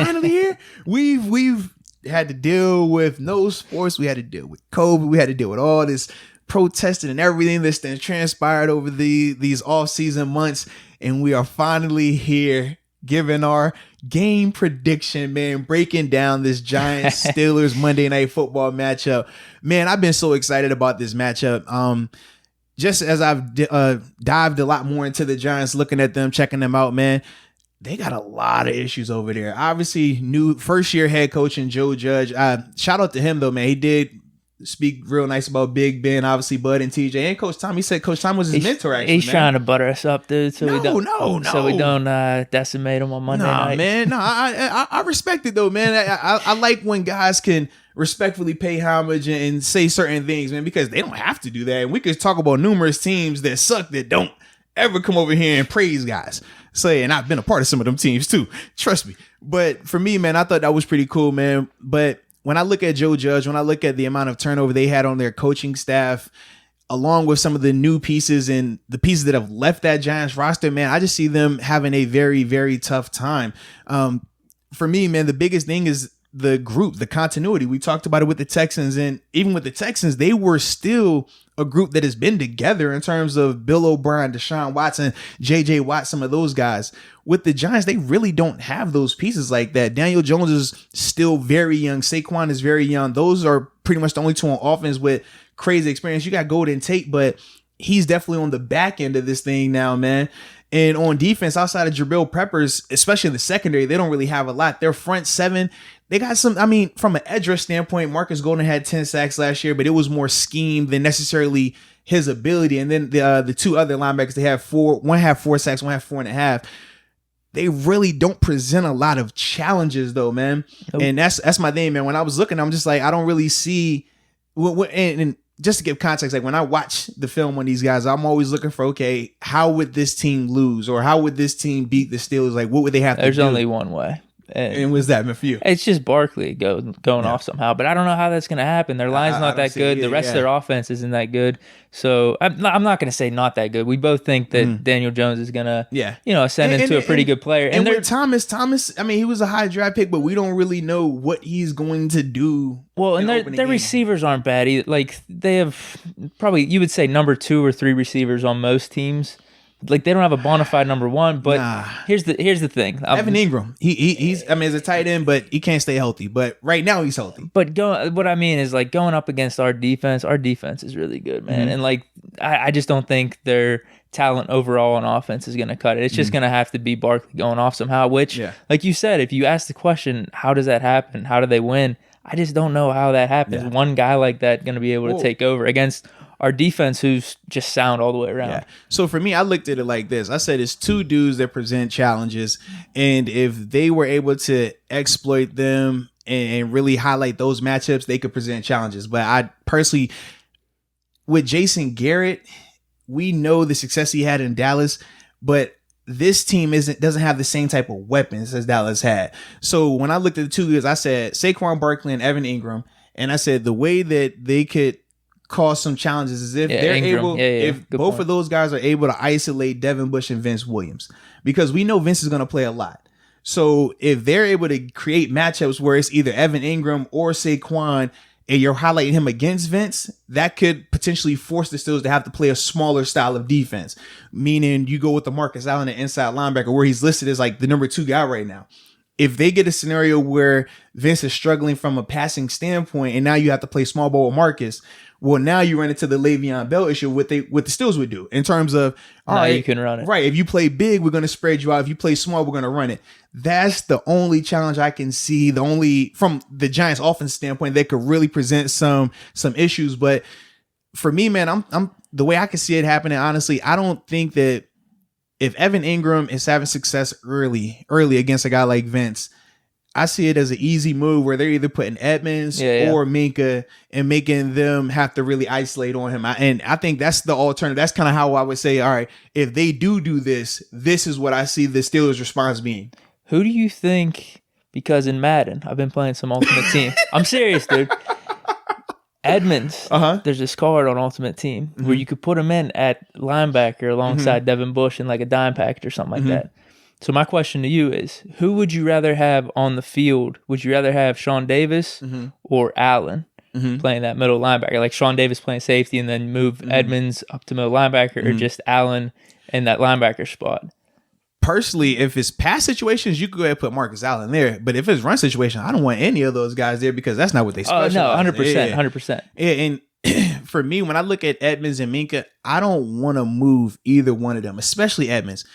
finally here. We've had to deal with no sports. We had to deal with COVID. We had to deal with all this protesting and everything that's been transpired over these off-season months. And we are finally here giving our game prediction, man, breaking down this Giants Steelers Monday Night Football matchup. Man, I've been so excited about this matchup. Just as I've dived a lot more into the Giants, looking at them, checking them out, man, they got a lot of issues over there. Obviously, new first-year head coach in Joe Judge. Shout out to him, though, man. He did speak real nice about Big Ben, obviously Bud and TJ, and Coach Tom. He said Coach Tom was his mentor, actually, he's trying to butter us up, dude, so we don't decimate him on Monday night. Man. I respect it, though, man. I like when guys can respectfully pay homage and say certain things, man, because they don't have to do that. And we could talk about numerous teams that suck that don't ever come over here and praise guys. And I've been a part of some of them teams too. Trust me. But for me, man, I thought that was pretty cool, man. But when I look at Joe Judge, when I look at the amount of turnover they had on their coaching staff, along with some of the new pieces and the pieces that have left that Giants roster, man, I just see them having a very, very tough time. For me, man, the biggest thing is the group, the continuity. We talked about it with the Texans, and even with the Texans, they were still a group that has been together in terms of Bill O'Brien, Deshaun Watson, JJ Watt, some of those guys. With the Giants, they really don't have those pieces like that. Daniel Jones is still very young. Saquon is very young. Those are pretty much the only two on offense with crazy experience. You got Golden Tate, but he's definitely on the back end of this thing now, man. And on defense, outside of Jabril Peppers, especially in the secondary, they don't really have a lot. Their front seven, they got some, from an edge rush standpoint, Marcus Golden had 10 sacks last year, but it was more scheme than necessarily his ability. And then the two other linebackers, they have one had 4 sacks, one had 4.5. They really don't present a lot of challenges, though, man. Nope. And that's my thing, man. When I was looking, I'm just like, I don't really see and just to give context, like when I watch the film on these guys, I'm always looking for, okay, how would this team lose, or how would this team beat the Steelers? Like, what would they have to do? There's only one way. And what's that meant for you? It's just Barkley going off somehow, but I don't know how that's going to happen. Their line's not that good. The rest of their offense isn't that good. So I'm not going to say not that good. We both think that Daniel Jones is going to, ascend into a pretty good player. And with Thomas, he was a high draft pick, but we don't really know what he's going to do. Well, and their receivers aren't bad either. Like, they have probably, you would say, number 2 or 3 receivers on most teams. Like, they don't have a bona fide number 1, but here's the thing. Evan Ingram, he's as a tight end, but he can't stay healthy. But right now he's healthy. But what I mean is, like, going up against our defense is really good, man. Mm-hmm. And like, I just don't think their talent overall on offense is going to cut it. It's just going to have to be Barkley going off somehow, which, like you said, if you ask the question, how does that happen? How do they win? I just don't know how that happens. Yeah. One guy like that going to be able to take over against our defense, who's just sound all the way around. Yeah. So for me, I looked at it like this. I said it's 2 dudes that present challenges, and if they were able to exploit them and really highlight those matchups, they could present challenges. But I personally, with Jason Garrett, we know the success he had in Dallas, but this team doesn't have the same type of weapons as Dallas had. So when I looked at the 2 guys, I said Saquon Barkley and Evan Ingram, and I said the way that they could cause some challenges is if they're able, if both point. Of those guys are able to isolate Devin Bush and Vince Williams, because we know Vince is going to play a lot. So if they're able to create matchups where it's either Evan Ingram or Saquon, and you're highlighting him against Vince, that could potentially force the Steelers to have to play a smaller style of defense. Meaning you go with the Marcus Allen, the inside linebacker, where he's listed as like the number 2 guy right now. If they get a scenario where Vince is struggling from a passing standpoint, and now you have to play small ball with Marcus, well, now you run into the Le'Veon Bell issue, what the Steelers would do in terms of, all right, you can run it. Right. If you play big, we're going to spread you out. If you play small, we're going to run it. That's the only challenge I can see. The only, from the Giants offense standpoint, that could really present some issues. But for me, man, I'm the way I can see it happening, honestly, I don't think that if Evan Ingram is having success early against a guy like Vince, I see it as an easy move where they're either putting Edmonds or Minka and making them have to really isolate on him. And I think that's the alternative. That's kind of how I would say, all right, if they do this, this is what I see the Steelers' response being. Who do you think, because in Madden, I've been playing some Ultimate Team. I'm serious, dude. Edmonds, there's this card on Ultimate Team where you could put him in at linebacker alongside Devin Bush in like a dime package or something like that. So my question to you is, who would you rather have on the field? Would you rather have Sean Davis or Allen playing that middle linebacker? Like Sean Davis playing safety and then move Edmonds up to middle linebacker, or just Allen in that linebacker spot? Personally, if it's pass situations, you could go ahead and put Marcus Allen there. But if it's run situation, I don't want any of those guys there because that's not what they specialize. Oh, no, 100%, 100%. Yeah, and for me, when I look at Edmonds and Minka, I don't want to move either one of them, especially Edmonds.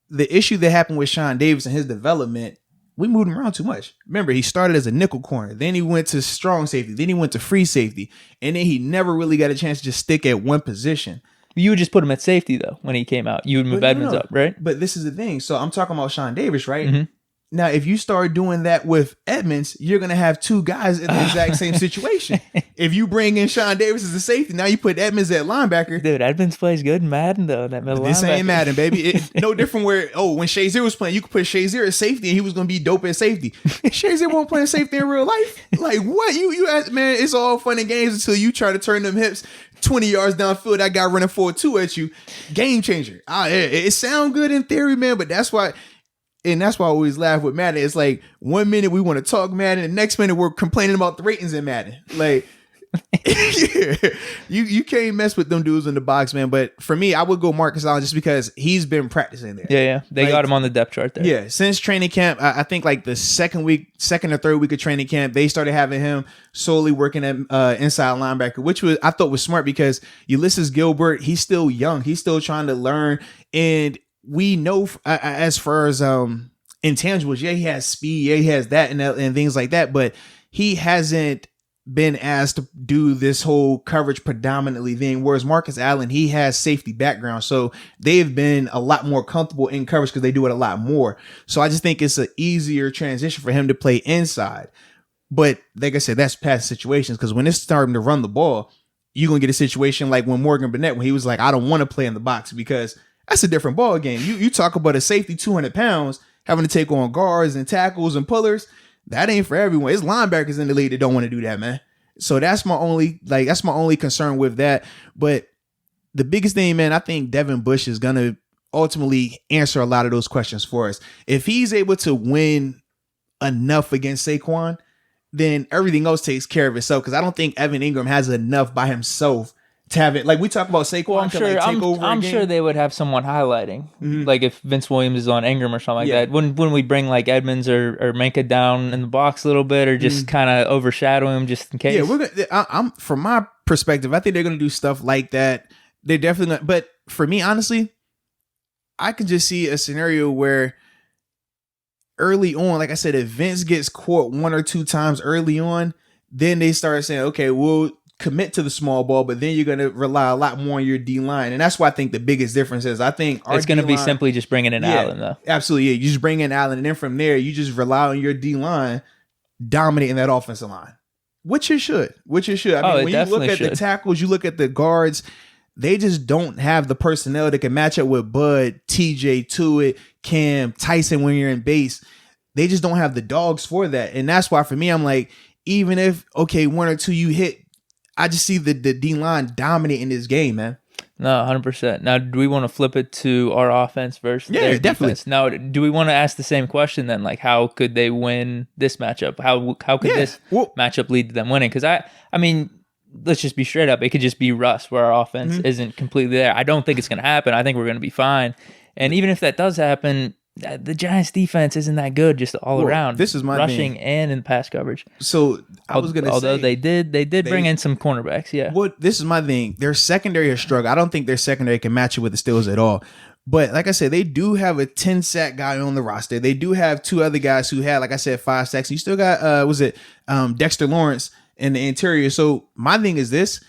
The issue that happened with Sean Davis and his development, we moved him around too much. Remember, he started as a nickel corner. Then he went to strong safety. Then he went to free safety. And then he never really got a chance to just stick at one position. You would just put him at safety, though, when he came out. You would move Edmonds up, right? But this is the thing. So I'm talking about Sean Davis, right? Now, if you start doing that with Edmonds, you're going to have two guys in the exact same situation. If you bring in Sean Davis as a safety, now you put Edmonds at linebacker. Dude, Edmonds plays good in Madden, though, that middle linebacker. This ain't Madden, baby. No different where, when Shazier was playing, you could put Shazier at safety and he was going to be dope at safety. Shazier won't play safety in real life. Like, what? You ask, man, it's all fun and games until you try to turn them hips 20 yards downfield. That guy running 4-2 at you. Game changer. It sounds good in theory, man, but that's why... And that's why I always laugh with Madden. It's like 1 minute we want to talk Madden, and the next minute we're complaining about the ratings in Madden. Like, you can't mess with them dudes in the box, man. But for me, I would go Marcus Allen just because he's been practicing there. Yeah. They got him on the depth chart there. Yeah, since training camp, I think like the second or third week of training camp, they started having him solely working at inside linebacker, which I thought was smart because Ulysses Gilbert, he's still young. He's still trying to learn. And we know as far as intangibles, he has speed, he has that and things like that, but he hasn't been asked to do this whole coverage predominantly thing, whereas Marcus Allen, he has safety background, so they've been a lot more comfortable in coverage because they do it a lot more. So I just think it's an easier transition for him to play inside. But like I said, that's past situations, because when it's starting to run the ball, you're going to get a situation like when Morgan Burnett, when he was like, I don't want to play in the box, because that's a different ball game. You talk about a safety 200 pounds having to take on guards and tackles and pullers. That ain't for everyone. It's linebackers in the league that don't want to do that, man. So that's my only concern with that. But the biggest thing, man, I think Devin Bush is gonna ultimately answer a lot of those questions for us. If he's able to win enough against Saquon, then everything else takes care of itself. Because I don't think Evan Ingram has enough by himself to have it. Like we talk about Saquon, I'm sure they would have someone highlighting, like if Vince Williams is on Ingram or something like that. Wouldn't we bring like Edmonds or Minka down in the box a little bit, or just kind of overshadow him just in case? Yeah, I'm from my perspective, I think they're gonna do stuff like that. They're definitely not. But for me, honestly, I could just see a scenario where early on, like I said, if Vince gets caught 1 or 2 times early on, then they start saying, okay, we'll commit to the small ball, but then you're going to rely a lot more on your D line. And that's why I think the biggest difference is, I think it's going to be simply just bringing in Allen, though. Absolutely. Yeah. You just bring in Allen, and then from there, you just rely on your D line dominating that offensive line, which it should. I mean, when you look at the tackles, you look at the guards, they just don't have the personnel that can match up with Bud, TJ, Tuitt, Cam, Tyson when you're in base. They just don't have the dogs for that. And that's why for me, I'm like, even if, 1 or 2 you hit, I just see the D-line dominating this game, man. No, 100%. Now, do we want to flip it to our offense versus their definitely defense? Now, do we want to ask the same question then? Like, how could they win this matchup? How could this matchup lead to them winning? Because I mean, let's just be straight up. It could just be rust where our offense isn't completely there. I don't think it's going to happen. I think we're going to be fine. And even if that does happen, the Giants defense isn't that good just all around. This is my rushing thing. And in pass coverage. So I was going to say, although they did bring in some cornerbacks, yeah. Well, this is my thing. Their secondary has struggled. I don't think their secondary can match it with the Steelers at all. But like I said, they do have a 10-sack guy on the roster. They do have 2 other guys who had, like I said, 5 sacks. You still got Dexter Lawrence in the interior. So my thing is this.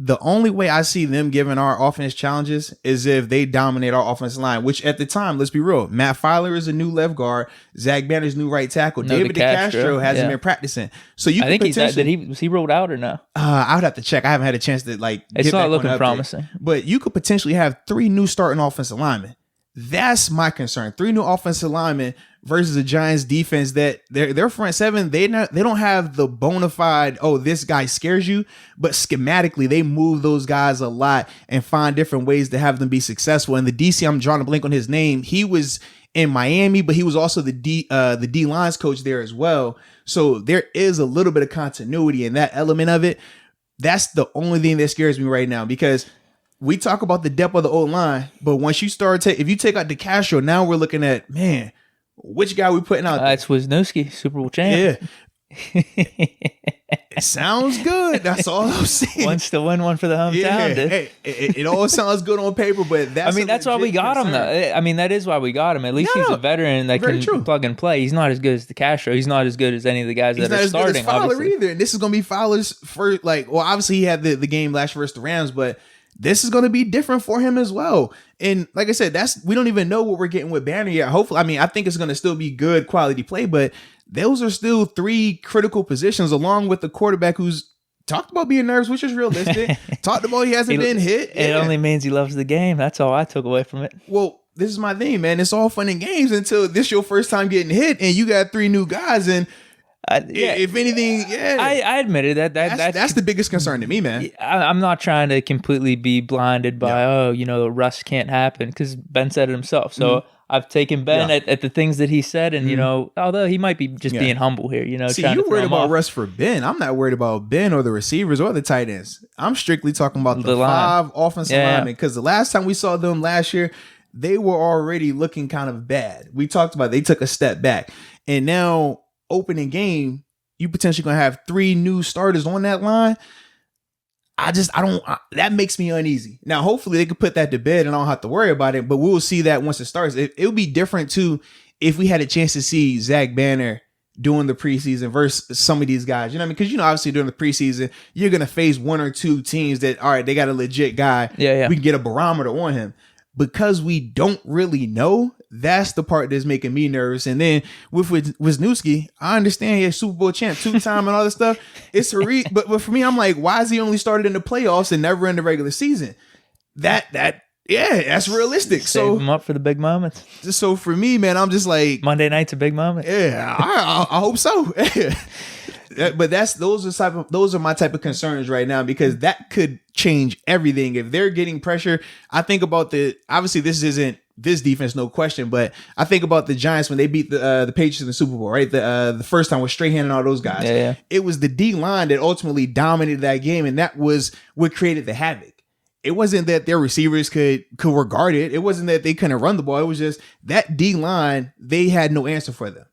The only way I see them giving our offense challenges is if they dominate our offensive line, which at the time, let's be real, Matt Filer is a new left guard, Zach Banner's new right tackle, David DeCastro hasn't been practicing. So you, I think was he rolled out or no? I would have to check. I haven't had a chance to It's not looking promising. But you could potentially have 3 new starting offensive linemen. That's my concern. 3 new offensive linemen versus a Giants defense that their front seven, they don't have the bona fide, oh, this guy scares you, but schematically they move those guys a lot and find different ways to have them be successful. And the DC, I'm drawing a blank on his name, he was in Miami, but he was also the D lines coach there as well. So there is a little bit of continuity in that element of it. That's the only thing that scares me right now, because we talk about the depth of the old line, but once you start if you take out DeCastro, now we're looking at, man, which guy we putting out? It's Wisniewski, Super Bowl champ. Yeah. It sounds good. That's all I'm saying. Wants to win one for the hometown. Dude. Hey, it all sounds good on paper, but that's why we got him, though. I mean, that is why we got him. At least he's a veteran that can plug and play. He's not as good as DeCastro. He's not as good as any of the guys that are starting. He's not as good as Fowler either. And this is going to be Fowler's first, obviously he had the game last versus the Rams, but this is going to be different for him as well. And like I said, we don't even know what we're getting with Banner yet. Hopefully, I mean, I think it's going to still be good quality play, but those are still 3 critical positions, along with the quarterback who's talked about being nervous, which is realistic. Talked about he hasn't been hit. It only means he loves the game. That's all I took away from it. Well, this is my thing, man. It's all fun and games until this your first time getting hit and you got 3 new guys. And if anything, I admitted that's the biggest concern to me, man. I'm not trying to completely be blinded by, Russ can't happen, because Ben said it himself. So I've taken Ben at the things that he said, and although he might be just being humble here, See, you're worried about Russ for Ben. I'm not worried about Ben or the receivers or the tight ends. I'm strictly talking about the 5 offensive linemen, because the last time we saw them last year, they were already looking kind of bad. We talked about they took a step back, and now opening game, you potentially gonna have 3 new starters on that line. That makes me uneasy. Now, hopefully they could put that to bed and I don't have to worry about it, but we'll see that once it starts. It would be different too if we had a chance to see Zach Banner during the preseason versus some of these guys. You know what I mean? Because, obviously during the preseason, you're going to face 1 or 2 teams that, all right, they got a legit guy. Yeah. We can get a barometer on him. Because we don't really know, that's the part that's making me nervous. And then with Wisniewski, I understand he's Super Bowl champ 2-time and all this stuff. It's but for me, I'm like, why is he only started in the playoffs and never in the regular season? That's realistic. Save him up for the big moments. So for me, man, I'm just like, Monday night's a big moment. Yeah, I hope so. But those are my type of concerns right now, because that could change everything if they're getting pressure. I think about obviously this isn't this defense, no question, but I think about the Giants when they beat the Patriots in the Super Bowl, right? The first time with Strahan and all those guys. Yeah. It was the D line that ultimately dominated that game, and that was what created the havoc. It wasn't that their receivers could regard it. It wasn't that they couldn't run the ball. It was just that D line, they had no answer for them.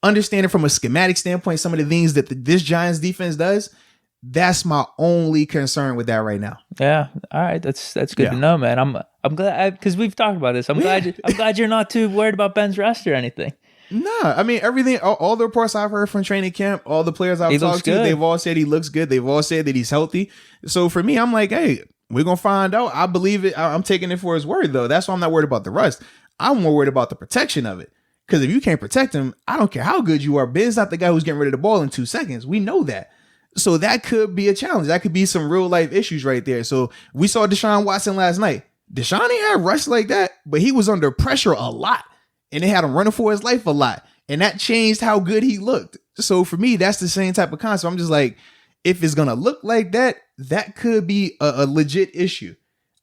Understanding from a schematic standpoint some of the things that this Giants defense does, that's my only concern with that right now. Yeah, all right, that's good to know, man. I'm glad, because we've talked about this. I'm glad you're not too worried about Ben's rest or anything. Nah, I mean everything. All the reports I've heard from training camp, all the players I've talked to, they've all said he looks good. They've all said that he's healthy. So for me, I'm like, hey, we're gonna find out. I believe it. I'm taking it for his word, though. That's why I'm not worried about the rust. I'm more worried about the protection of it. Because if you can't protect him, I don't care how good you are. Ben's not the guy who's getting rid of the ball in 2 seconds. We know that. So that could be a challenge. That could be some real life issues right there. So we saw Deshaun Watson last night. Deshaun ain't had rush like that, but he was under pressure a lot. And they had him running for his life a lot. And that changed how good he looked. So for me, that's the same type of concept. I'm just like, if it's going to look like that, that could be a legit issue.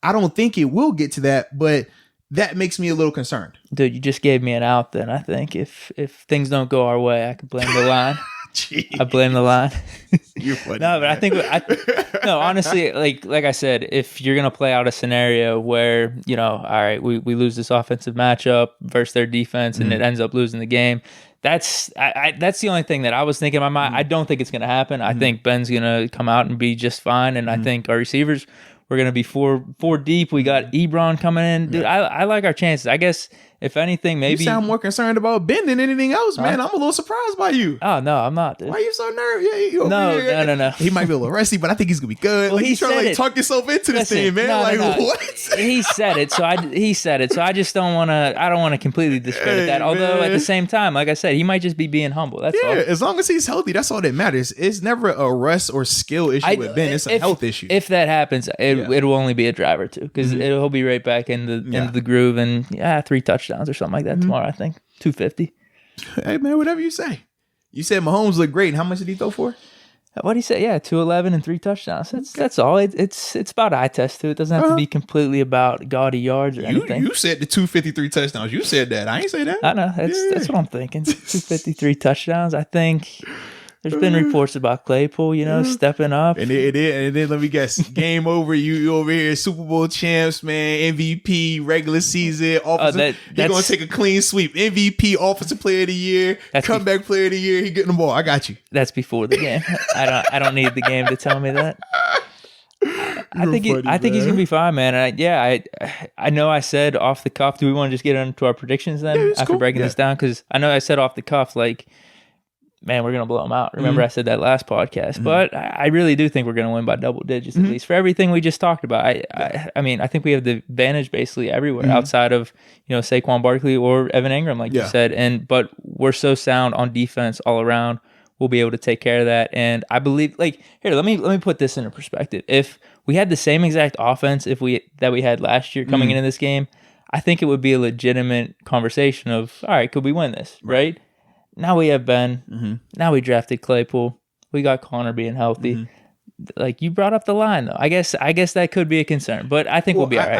I don't think it will get to that, but that makes me a little concerned. Dude, you just gave me an out then. I think if things don't go our way, I could blame the line. I blame the line. You're funny. No, but no, honestly, like I said, if you're gonna play out a scenario where, all right, we lose this offensive matchup versus their defense and it ends up losing the game, that's the only thing that I was thinking in my mind. I don't think it's gonna happen. I think Ben's gonna come out and be just fine, and I think our receivers, we're gonna be four deep. We got Ebron coming in, dude. I like our chances. I guess if anything, maybe you sound more concerned about Ben than anything else, man. I'm a little surprised by you. Oh no, I'm not, dude. Why are you so nervous? No. He might be a little rusty, but I think he's gonna be good. Well, he's trying to talk yourself into this thing, man. What? He said it, so I just don't want to. I don't want to completely discredit that. Although at the same time, like I said, he might just be being humble. That's all. As long as he's healthy, that's all that matters. It's never a rust or skill issue with Ben. It's a health issue. If that happens, it will only be a drive or two, because he'll be right back in the groove, and 3 touchdowns. touchdowns or something like that tomorrow, I think. 250. Hey, man, whatever you say. You said Mahomes looked great. How much did he throw for? What did he say? Yeah, 211 and 3 touchdowns. That's all. It's about eye test too. It doesn't have to be completely about gaudy yards or anything. You said the 253 touchdowns. You said that. I ain't say that. I know. That's what I'm thinking. 253 touchdowns. I think there's been reports about Claypool, stepping up. And then let me guess. Game over. You over here, Super Bowl champs, man. MVP, regular season, offensive. He's going to take a clean sweep. MVP, offensive player of the year, comeback player of the year. He getting the ball. I got you. That's before the game. I don't need the game to tell me that. I think he's gonna be fine, man. And I know I said off the cuff. Do we want to just get into our predictions then after breaking this down? Because I know I said off the cuff, like, man, we're going to blow them out. Remember I said that last podcast. But I really do think we're going to win by double digits, at least, for everything we just talked about. I mean, I think we have the advantage basically everywhere outside of, Saquon Barkley or Evan Ingram, like you said. But we're so sound on defense all around. We'll be able to take care of that. And I believe, here, let me put this into perspective. If we had the same exact offense that we had last year coming into this game, I think it would be a legitimate conversation of, all right, could we win this, right? Now we have Ben. Now we drafted Claypool. We got Connor being healthy. Like you brought up the line though. I guess that could be a concern, but I think we'll be all right.